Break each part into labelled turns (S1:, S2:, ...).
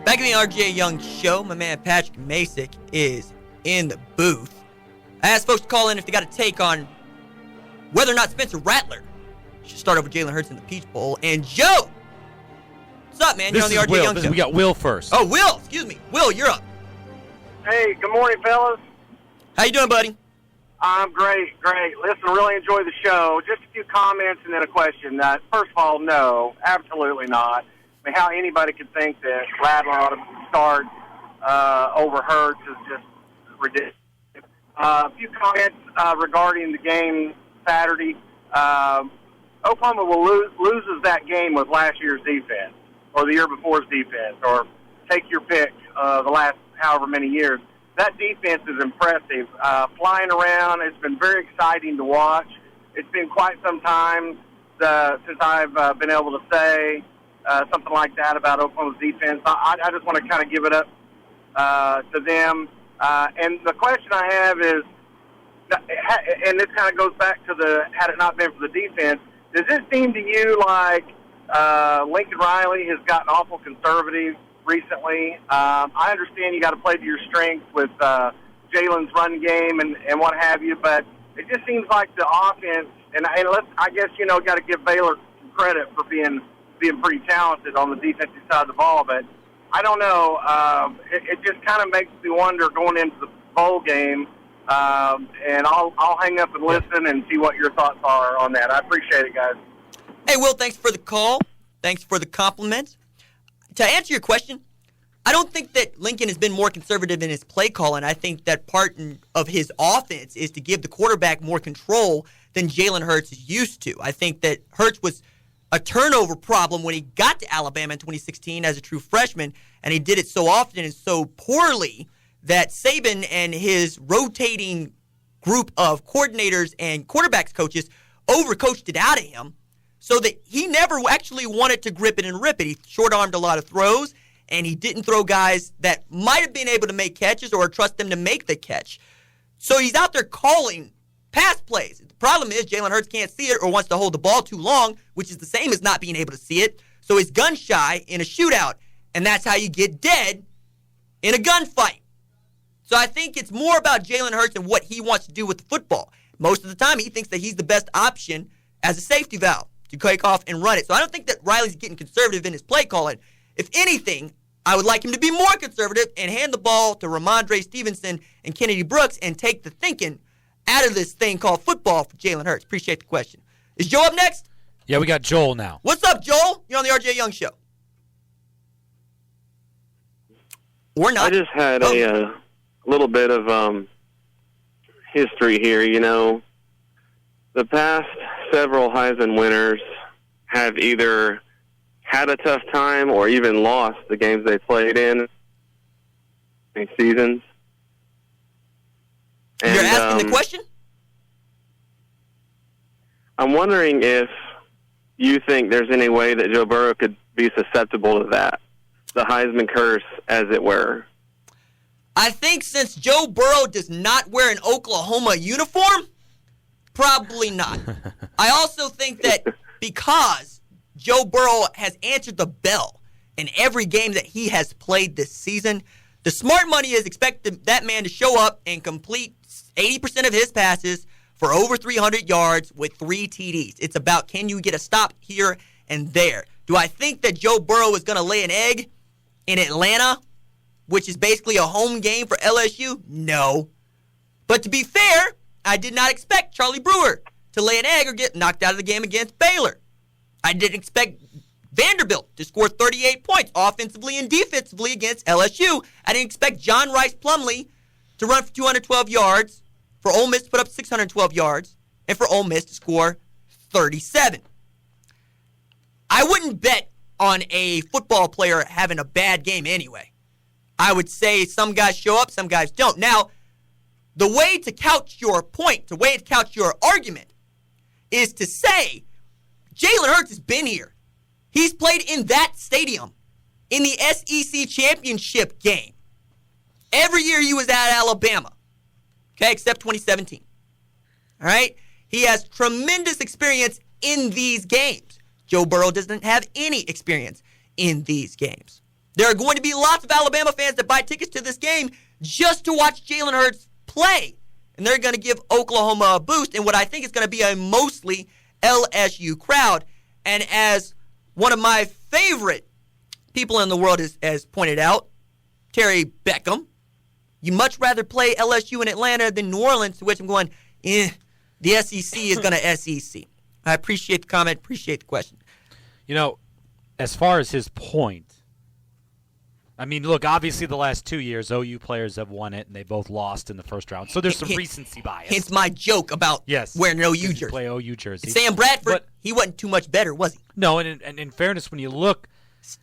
S1: Back in the RJ Young Show, my man Patrick Masick is in the booth. I asked folks to call in if they got a take on whether or not Spencer Rattler should start over Jalen Hurts in the Peach Bowl. And Joe, what's up, man? You're on the RJ Young Show.
S2: We got Will first.
S1: Oh, Will, excuse me. Will, you're up.
S3: Hey, good morning, fellas.
S1: How you doing, buddy?
S3: I'm great. Listen, really enjoy the show. Just a few comments and then a question. First of all, no, absolutely not. I mean, how anybody could think that Rattler ought to start over Hurts is just ridiculous. A few comments regarding the game Saturday. Oklahoma loses that game with last year's defense or the year before's defense, or take your pick, the last however many years. That defense is impressive. Flying around, it's been very exciting to watch. It's been quite some time since I've been able to say something like that about Oklahoma's defense. I just want to kind of give it up to them. And the question I have is, and this kind of goes back to had it not been for the defense, does this seem to you like Lincoln Riley has gotten awful conservative recently? I understand you got to play to your strengths with Jalen's run game and what have you, but it just seems like the offense, and I guess, got to give Baylor some credit for being pretty talented on the defensive side of the ball, but I don't know. It just kind of makes me wonder going into the bowl game, and I'll hang up and listen and see what your thoughts are on that. I appreciate it, guys.
S1: Hey, Will, thanks for the call. Thanks for the compliment. To answer your question, I don't think that Lincoln has been more conservative in his play calling. I think that part of his offense is to give the quarterback more control than Jalen Hurts is used to. I think that Hurts was a turnover problem when he got to Alabama in 2016 as a true freshman, and he did it so often and so poorly that Saban and his rotating group of coordinators and quarterbacks coaches overcoached it out of him, so that he never actually wanted to grip it and rip it. He short-armed a lot of throws, and he didn't throw guys that might have been able to make catches or trust them to make the catch. So he's out there calling pass plays. The problem is Jalen Hurts can't see it or wants to hold the ball too long, which is the same as not being able to see it. So he's gun-shy in a shootout, and that's how you get dead in a gunfight. So I think it's more about Jalen Hurts and what he wants to do with the football. Most of the time, he thinks that he's the best option as a safety valve to kick off and run it. So I don't think that Riley's getting conservative in his play calling. If anything, I would like him to be more conservative and hand the ball to Ramondre Stevenson and Kennedy Brooks and take the thinking out of this thing called football for Jalen Hurts. Appreciate the question. Is Joe up next?
S2: Yeah, we got Joel now.
S1: What's up, Joel? You're on the RJ Young Show. Or not.
S4: I just had a little bit of history here. The past several Heisman winners have either had a tough time or even lost the games they played in seasons. And,
S1: you're asking the question?
S4: I'm wondering if you think there's any way that Joe Burrow could be susceptible to that, the Heisman curse, as it were.
S1: I think since Joe Burrow does not wear an Oklahoma uniform, probably not. I also think that because Joe Burrow has answered the bell in every game that he has played this season, the smart money is expecting that man to show up and complete 80% of his passes for over 300 yards with 3 TDs. It's about, can you get a stop here and there? Do I think that Joe Burrow is going to lay an egg in Atlanta, which is basically a home game for LSU? No. But to be fair, I did not expect Charlie Brewer to lay an egg or get knocked out of the game against Baylor. I didn't expect Vanderbilt to score 38 points offensively and defensively against LSU. I didn't expect John Rice Plumlee to run for 212 yards, for Ole Miss to put up 612 yards, and for Ole Miss to score 37. I wouldn't bet on a football player having a bad game anyway. I would say some guys show up, some guys don't. Now, the way to couch your point, the way to couch your argument, is to say Jalen Hurts has been here. He's played in that stadium in the SEC championship game. Every year he was at Alabama, okay, except 2017. All right? He has tremendous experience in these games. Joe Burrow doesn't have any experience in these games. There are going to be lots of Alabama fans that buy tickets to this game just to watch Jalen Hurts play. And they're going to give Oklahoma a boost in what I think is going to be a mostly LSU crowd. And as one of my favorite people in the world has pointed out, Terry Beckham, you much rather play LSU in Atlanta than New Orleans, to which I'm going, the SEC is going to SEC. I appreciate the comment, appreciate the question.
S2: You know, as far as his point, I mean, look, obviously the last 2 years, OU players have won it, and they both lost in the first round. So there's some recency bias.
S1: Hence my joke about wearing an OU jersey.
S2: Play OU jersey.
S1: Sam Bradford, he wasn't too much better, was he?
S2: No, and in fairness, when you look,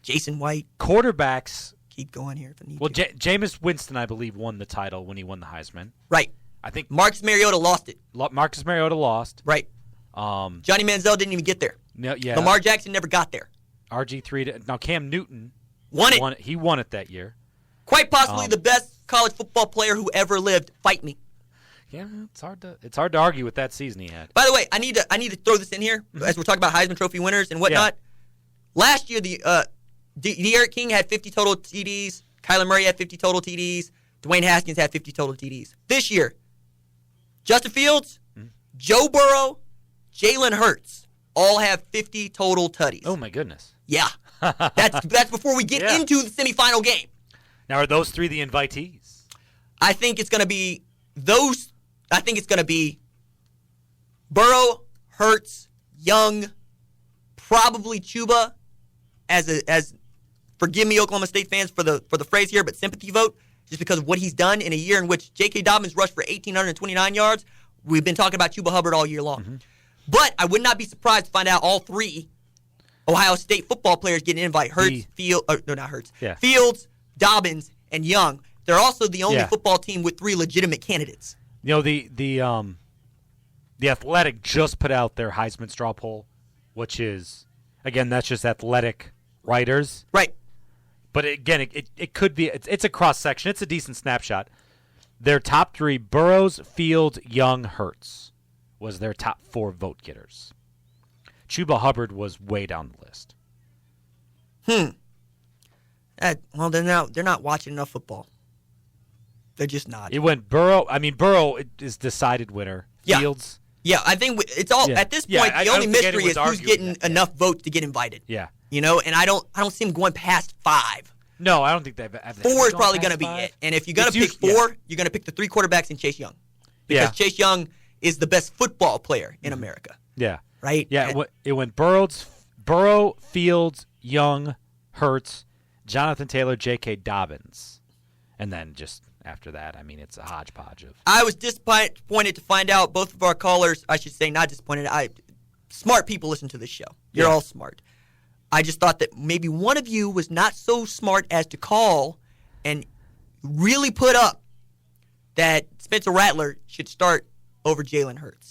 S1: Jason White,
S2: quarterbacks.
S1: Keep going here if I need
S2: to. Well,
S1: Jameis
S2: Winston, I believe, won the title when he won the Heisman.
S1: Right.
S2: I think
S1: Marcus Mariota lost it.
S2: Marcus Mariota lost.
S1: Right. Johnny Manziel didn't even get there.
S2: No, yeah.
S1: Lamar Jackson never got there.
S2: RG3. Now Cam Newton
S1: won it.
S2: He won it that year.
S1: Quite possibly the best college football player who ever lived. Fight me.
S2: Yeah, it's hard to argue with that season he had.
S1: By the way, I need to throw this in here as we're talking about Heisman Trophy winners and whatnot. Yeah. Last year, De'Aaron King had 50 total TDs. Kyler Murray had 50 total TDs. Dwayne Haskins had 50 total TDs. This year, Justin Fields, Joe Burrow, Jalen Hurts all have 50 total tutties.
S2: Oh my goodness.
S1: Yeah, that's before we get into the semifinal game.
S2: Now, are those three the invitees?
S1: I think it's going to be those. I think it's going to be Burrow, Hurts, Young, probably Chuba. As forgive me, Oklahoma State fans, for the phrase here, but sympathy vote, just because of what he's done in a year in which J.K. Dobbins rushed for 1,829 yards. We've been talking about Chuba Hubbard all year long. Mm-hmm. But I would not be surprised to find out all three Ohio State football players get an invite. Fields, Dobbins, and Young. They're also the only football team with three legitimate candidates.
S2: You know, the Athletic just put out their Heisman straw poll, which is, again, that's just Athletic writers.
S1: Right.
S2: But again, it could be, it's a cross-section. It's a decent snapshot. Their top three, Burrows, Fields, Young, Hurts, was their top four vote getters. Chuba Hubbard was way down the list.
S1: Well, they're not watching enough football. They're just not.
S2: It went Burrow. I mean, Burrow is decided winner. Fields.
S1: Yeah, I think it's all at this point. The only mystery is who's getting enough votes to get invited.
S2: Yeah,
S1: you know, and I don't see them going past 5.
S2: No, I don't think they've.
S1: Four is probably going to be it. And if you're going to pick 4, you're going to pick the 3 quarterbacks and Chase Young, because Chase Young is the best football player in America.
S2: Yeah.
S1: Right.
S2: Yeah. It went Burrow, Fields, Young, Hurts, Jonathan Taylor, J.K. Dobbins, and then just. After that, I mean, it's a hodgepodge of.
S1: I was disappointed to find out both of our callers, I should say not disappointed, smart people listen to this show. You're all smart. I just thought that maybe one of you was not so smart as to call and really put up that Spencer Rattler should start over Jalen Hurts.